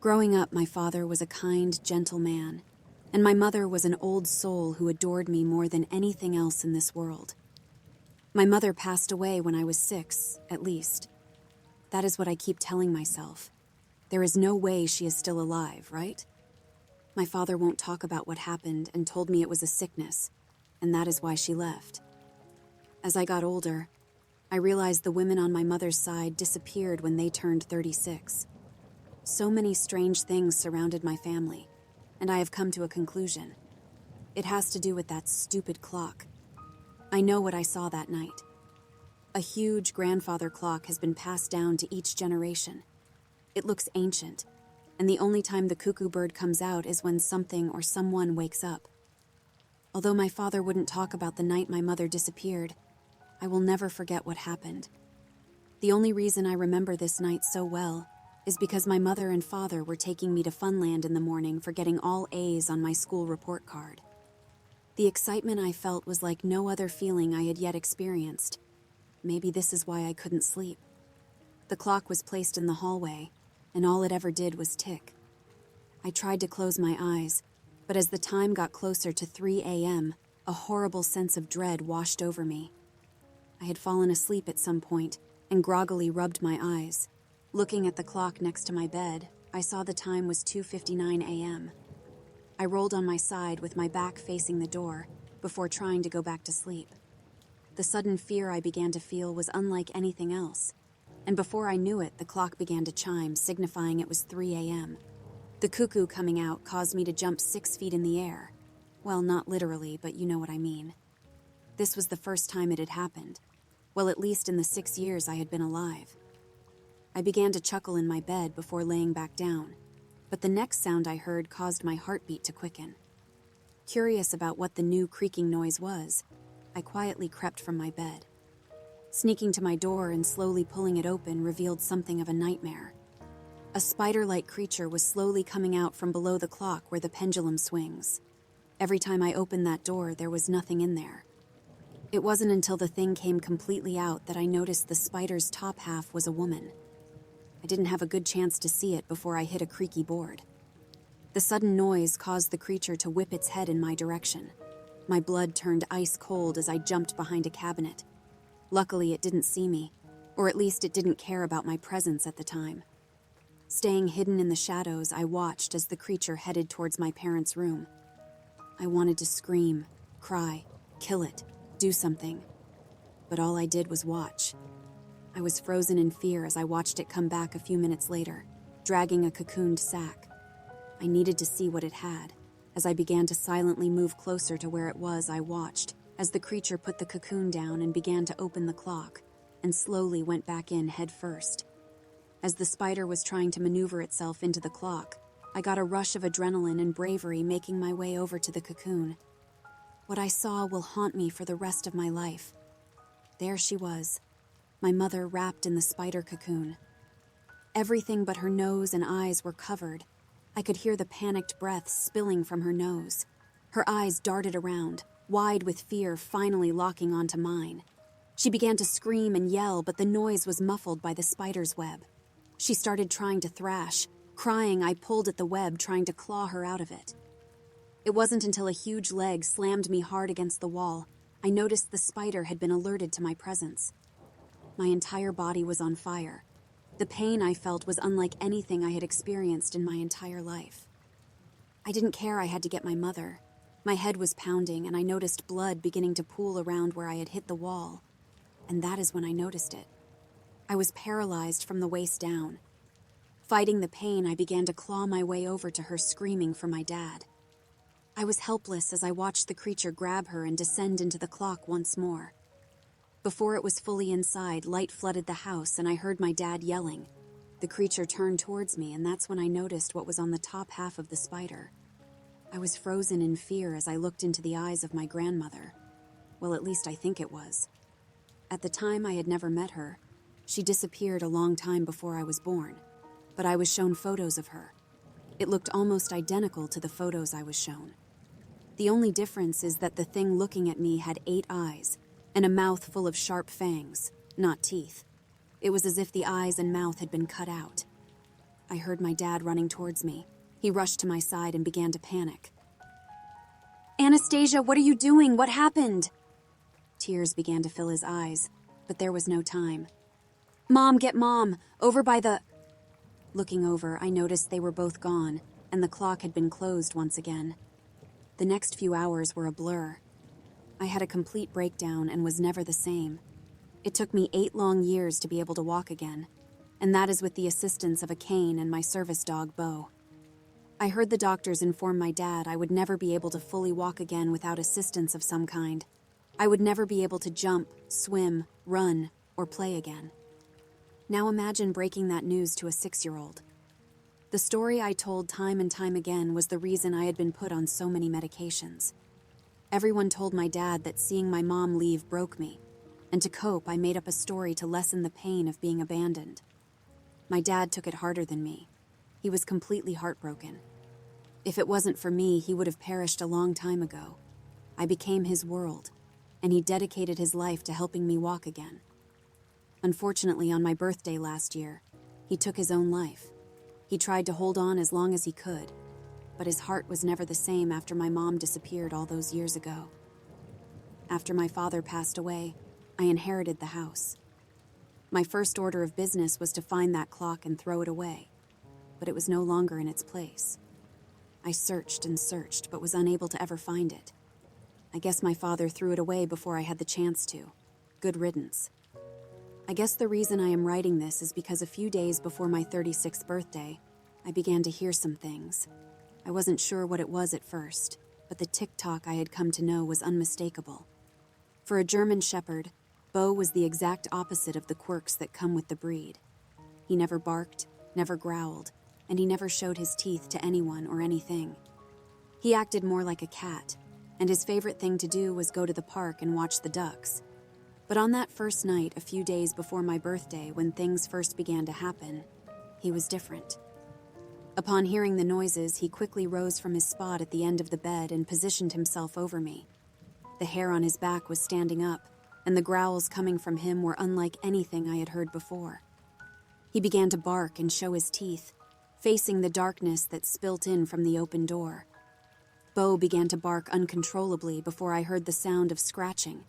Growing up, my father was a kind, gentle man, and my mother was an old soul who adored me more than anything else in this world. My mother passed away when I was 6, at least. That is what I keep telling myself. There is no way she is still alive, right? My father won't talk about what happened and told me it was a sickness, and that is why she left. As I got older, I realized the women on my mother's side disappeared when they turned 36. So many strange things surrounded my family, and I have come to a conclusion. It has to do with that stupid clock. I know what I saw that night. A huge grandfather clock has been passed down to each generation. It looks ancient, and the only time the cuckoo bird comes out is when something or someone wakes up. Although my father wouldn't talk about the night my mother disappeared, I will never forget what happened. The only reason I remember this night so well is because my mother and father were taking me to Funland in the morning for getting all A's on my school report card. The excitement I felt was like no other feeling I had yet experienced. Maybe this is why I couldn't sleep. The clock was placed in the hallway, and all it ever did was tick. I tried to close my eyes, but as the time got closer to 3 a.m., a horrible sense of dread washed over me. I had fallen asleep at some point and groggily rubbed my eyes. Looking at the clock next to my bed, I saw the time was 2:59 a.m. I rolled on my side with my back facing the door before trying to go back to sleep. The sudden fear I began to feel was unlike anything else, and before I knew it, the clock began to chime, signifying it was 3 a.m. The cuckoo coming out caused me to jump 6 feet in the air. Well, not literally, but you know what I mean. This was the first time it had happened. Well, at least in the 6 years I had been alive. I began to chuckle in my bed before laying back down, but the next sound I heard caused my heartbeat to quicken. Curious about what the new creaking noise was, I quietly crept from my bed. Sneaking to my door and slowly pulling it open revealed something of a nightmare. A spider-like creature was slowly coming out from below the clock where the pendulum swings. Every time I opened that door, there was nothing in there. It wasn't until the thing came completely out that I noticed the spider's top half was a woman. I didn't have a good chance to see it before I hit a creaky board. The sudden noise caused the creature to whip its head in my direction. My blood turned ice cold as I jumped behind a cabinet. Luckily, it didn't see me, or at least it didn't care about my presence at the time. Staying hidden in the shadows, I watched as the creature headed towards my parents' room. I wanted to scream, cry, kill it, do something. But all I did was watch. I was frozen in fear as I watched it come back a few minutes later, dragging a cocooned sack. I needed to see what it had. As I began to silently move closer to where it was, I watched as the creature put the cocoon down and began to open the clock, and slowly went back in head first. As the spider was trying to maneuver itself into the clock, I got a rush of adrenaline and bravery making my way over to the cocoon. What I saw will haunt me for the rest of my life. There she was, my mother wrapped in the spider cocoon. Everything but her nose and eyes were covered. I could hear the panicked breath spilling from her nose. Her eyes darted around, wide with fear, finally locking onto mine. She began to scream and yell, but the noise was muffled by the spider's web. She started trying to thrash. Crying, I pulled at the web, trying to claw her out of it. It wasn't until a huge leg slammed me hard against the wall I noticed the spider had been alerted to my presence. My entire body was on fire. The pain I felt was unlike anything I had experienced in my entire life. I didn't care I had to get my mother. My head was pounding, and I noticed blood beginning to pool around where I had hit the wall. And that is when I noticed it. I was paralyzed from the waist down. Fighting the pain, I began to claw my way over to her, screaming for my dad. I was helpless as I watched the creature grab her and descend into the clock once more. Before it was fully inside, light flooded the house, and I heard my dad yelling. The creature turned towards me, and that's when I noticed what was on the top half of the spider. I was frozen in fear as I looked into the eyes of my grandmother. Well, at least I think it was. At the time, I had never met her. She disappeared a long time before I was born, but I was shown photos of her. It looked almost identical to the photos I was shown. The only difference is that the thing looking at me had 8 eyes and a mouth full of sharp fangs, not teeth. It was as if the eyes and mouth had been cut out. I heard my dad running towards me. He rushed to my side and began to panic. "Anastasia, what are you doing? What happened?" Tears began to fill his eyes, but there was no time. "Mom, get Mom! Over by the..." Looking over, I noticed they were both gone, and the clock had been closed once again. The next few hours were a blur. I had a complete breakdown and was never the same. It took me 8 long years to be able to walk again, and that is with the assistance of a cane and my service dog, Bo. I heard the doctors inform my dad I would never be able to fully walk again without assistance of some kind. I would never be able to jump, swim, run, or play again. Now imagine breaking that news to a 6-year-old. The story I told time and time again was the reason I had been put on so many medications. Everyone told my dad that seeing my mom leave broke me, and to cope, I made up a story to lessen the pain of being abandoned. My dad took it harder than me. He was completely heartbroken. If it wasn't for me, he would have perished a long time ago. I became his world, and he dedicated his life to helping me walk again. Unfortunately, on my birthday last year, he took his own life. He tried to hold on as long as he could, but his heart was never the same after my mom disappeared all those years ago. After my father passed away, I inherited the house. My first order of business was to find that clock and throw it away, but it was no longer in its place. I searched and searched, but was unable to ever find it. I guess my father threw it away before I had the chance to. Good riddance. I guess the reason I am writing this is because a few days before my 36th birthday, I began to hear some things. I wasn't sure what it was at first, but the tick-tock I had come to know was unmistakable. For a German Shepherd, Bo was the exact opposite of the quirks that come with the breed. He never barked, never growled, and he never showed his teeth to anyone or anything. He acted more like a cat, and his favorite thing to do was go to the park and watch the ducks. But on that first night, a few days before my birthday, when things first began to happen, he was different. Upon hearing the noises, he quickly rose from his spot at the end of the bed and positioned himself over me. The hair on his back was standing up, and the growls coming from him were unlike anything I had heard before. He began to bark and show his teeth, facing the darkness that spilt in from the open door. Bo began to bark uncontrollably before I heard the sound of scratching.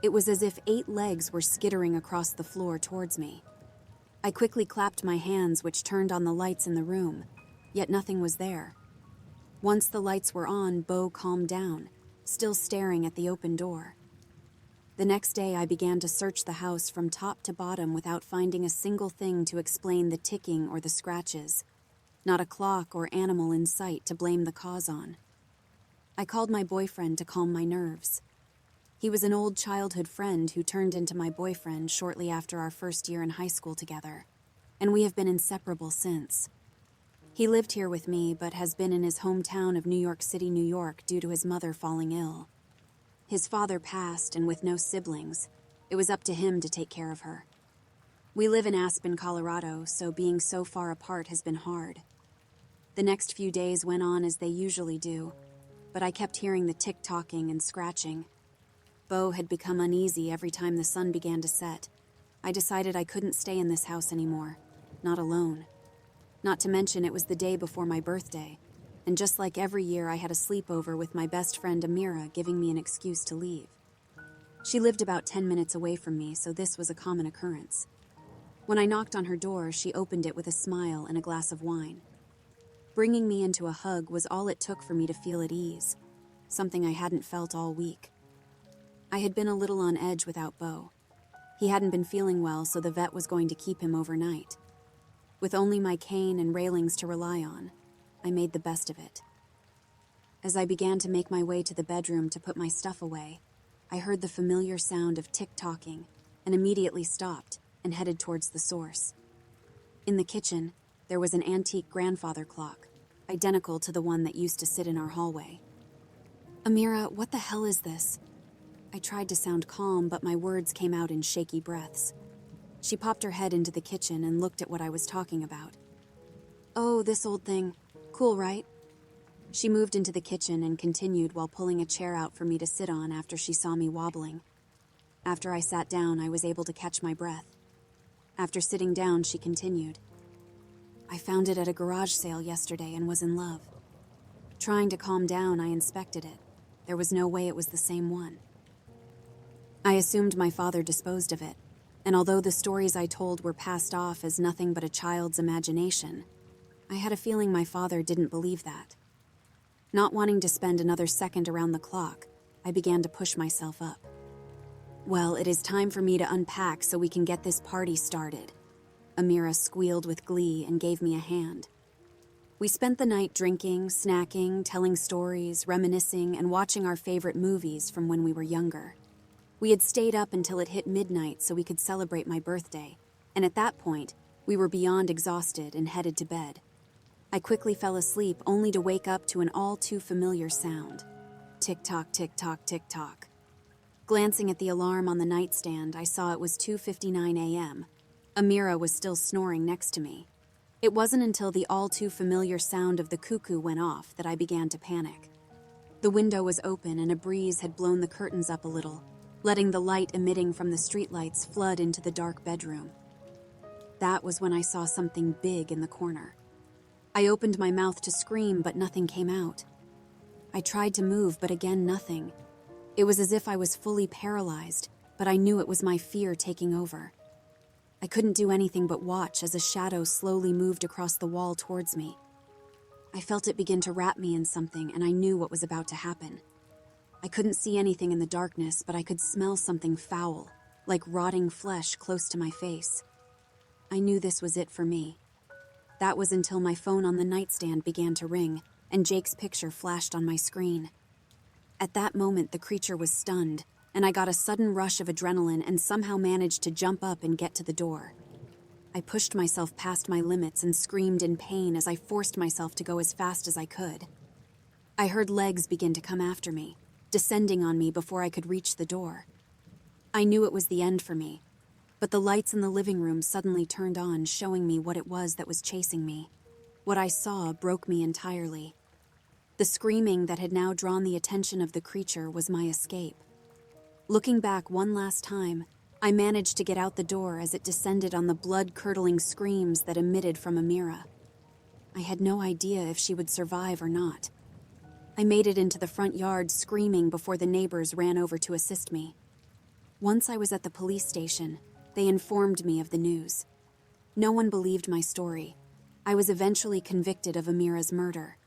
It was as if 8 legs were skittering across the floor towards me. I quickly clapped my hands, which turned on the lights in the room, yet nothing was there. Once the lights were on, Bo calmed down, still staring at the open door. The next day, I began to search the house from top to bottom without finding a single thing to explain the ticking or the scratches. Not a clock or animal in sight to blame the cause on. I called my boyfriend to calm my nerves. He was an old childhood friend who turned into my boyfriend shortly after our first year in high school together, and we have been inseparable since. He lived here with me, but has been in his hometown of New York City, New York, due to his mother falling ill. His father passed, and with no siblings, it was up to him to take care of her. We live in Aspen, Colorado, so being so far apart has been hard. The next few days went on as they usually do, but I kept hearing the tick-tocking and scratching. Bo had become uneasy every time the sun began to set. I decided I couldn't stay in this house anymore, not alone. Not to mention it was the day before my birthday, and just like every year I had a sleepover with my best friend Amira, giving me an excuse to leave. She lived about 10 minutes away from me, so this was a common occurrence. When I knocked on her door, she opened it with a smile and a glass of wine. Bringing me into a hug was all it took for me to feel at ease, something I hadn't felt all week. I had been a little on edge without Bo. He hadn't been feeling well, so the vet was going to keep him overnight. With only my cane and railings to rely on, I made the best of it. As I began to make my way to the bedroom to put my stuff away, I heard the familiar sound of tick-tocking and immediately stopped and headed towards the source. In the kitchen, there was an antique grandfather clock, identical to the one that used to sit in our hallway. "Amira, what the hell is this?" I tried to sound calm, but my words came out in shaky breaths. She popped her head into the kitchen and looked at what I was talking about. "Oh, this old thing. Cool, right?" She moved into the kitchen and continued while pulling a chair out for me to sit on after she saw me wobbling. After I sat down, I was able to catch my breath. After sitting down, she continued. I found it at a garage sale yesterday and was in love. Trying to calm down, I inspected it. There was no way it was the same one. I assumed my father disposed of it, and although the stories I told were passed off as nothing but a child's imagination, I had a feeling my father didn't believe that. Not wanting to spend another second around the clock, I began to push myself up. Well, it is time for me to unpack so we can get this party started. Amira squealed with glee and gave me a hand. We spent the night drinking, snacking, telling stories, reminiscing, and watching our favorite movies from when we were younger. We had stayed up until it hit midnight so we could celebrate my birthday, and at that point, we were beyond exhausted and headed to bed. I quickly fell asleep only to wake up to an all-too-familiar sound. Tick-tock, tick-tock, tick-tock. Glancing at the alarm on the nightstand, I saw it was 2:59 a.m. Amira was still snoring next to me. It wasn't until the all-too-familiar sound of the cuckoo went off that I began to panic. The window was open and a breeze had blown the curtains up a little, letting the light emitting from the streetlights flood into the dark bedroom. That was when I saw something big in the corner. I opened my mouth to scream, but nothing came out. I tried to move, but again nothing. It was as if I was fully paralyzed, but I knew it was my fear taking over. I couldn't do anything but watch as a shadow slowly moved across the wall towards me. I felt it begin to wrap me in something, and I knew what was about to happen. I couldn't see anything in the darkness, but I could smell something foul, like rotting flesh close to my face. I knew this was it for me. That was until my phone on the nightstand began to ring, and Jake's picture flashed on my screen. At that moment, the creature was stunned, and I got a sudden rush of adrenaline and somehow managed to jump up and get to the door. I pushed myself past my limits and screamed in pain as I forced myself to go as fast as I could. I heard legs begin to come after me, descending on me before I could reach the door. I knew it was the end for me, but the lights in the living room suddenly turned on, showing me what it was that was chasing me. What I saw broke me entirely. The screaming that had now drawn the attention of the creature was my escape. Looking back one last time, I managed to get out the door as it descended on the blood-curdling screams that emitted from Amira. I had no idea if she would survive or not. I made it into the front yard screaming before the neighbors ran over to assist me. Once I was at the police station, they informed me of the news. No one believed my story. I was eventually convicted of Amira's murder.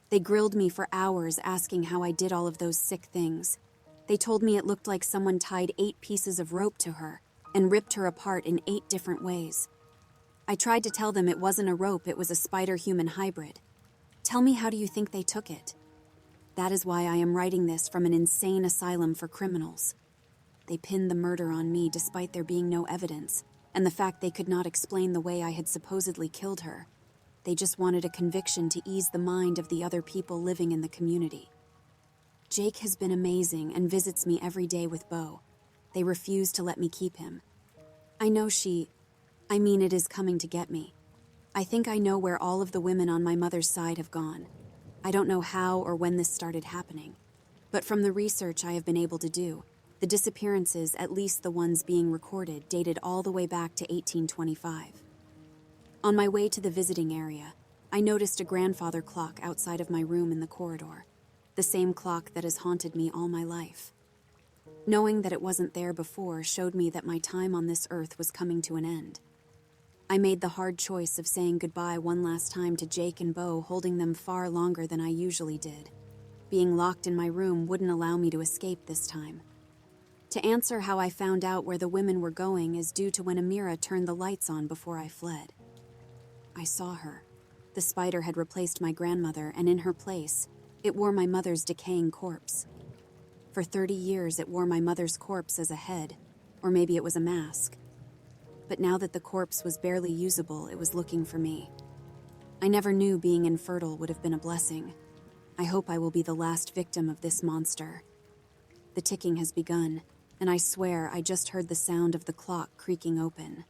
They grilled me for hours asking how I did all of those sick things. They told me it looked like someone tied 8 pieces of rope to her and ripped her apart in 8 different ways. I tried to tell them it wasn't a rope, it was a spider-human hybrid. Tell me, how do you think they took it? That is why I am writing this from an insane asylum for criminals. They pinned the murder on me despite there being no evidence, and the fact they could not explain the way I had supposedly killed her. They just wanted a conviction to ease the mind of the other people living in the community. Jake has been amazing and visits me every day with Beau. They refuse to let me keep him. I know it is coming to get me. I think I know where all of the women on my mother's side have gone. I don't know how or when this started happening, but from the research I have been able to do, the disappearances, at least the ones being recorded, dated all the way back to 1825. On my way to the visiting area, I noticed a grandfather clock outside of my room in the corridor, the same clock that has haunted me all my life. Knowing that it wasn't there before showed me that my time on this earth was coming to an end. I made the hard choice of saying goodbye one last time to Jake and Beau, holding them far longer than I usually did. Being locked in my room wouldn't allow me to escape this time. To answer how I found out where the women were going is due to when Amira turned the lights on before I fled. I saw her. The spider had replaced my grandmother, and in her place, it wore my mother's decaying corpse. For 30 years, it wore my mother's corpse as a head, or maybe it was a mask. But now that the corpse was barely usable, it was looking for me. I never knew being infertile would have been a blessing. I hope I will be the last victim of this monster. The ticking has begun, and I swear I just heard the sound of the clock creaking open.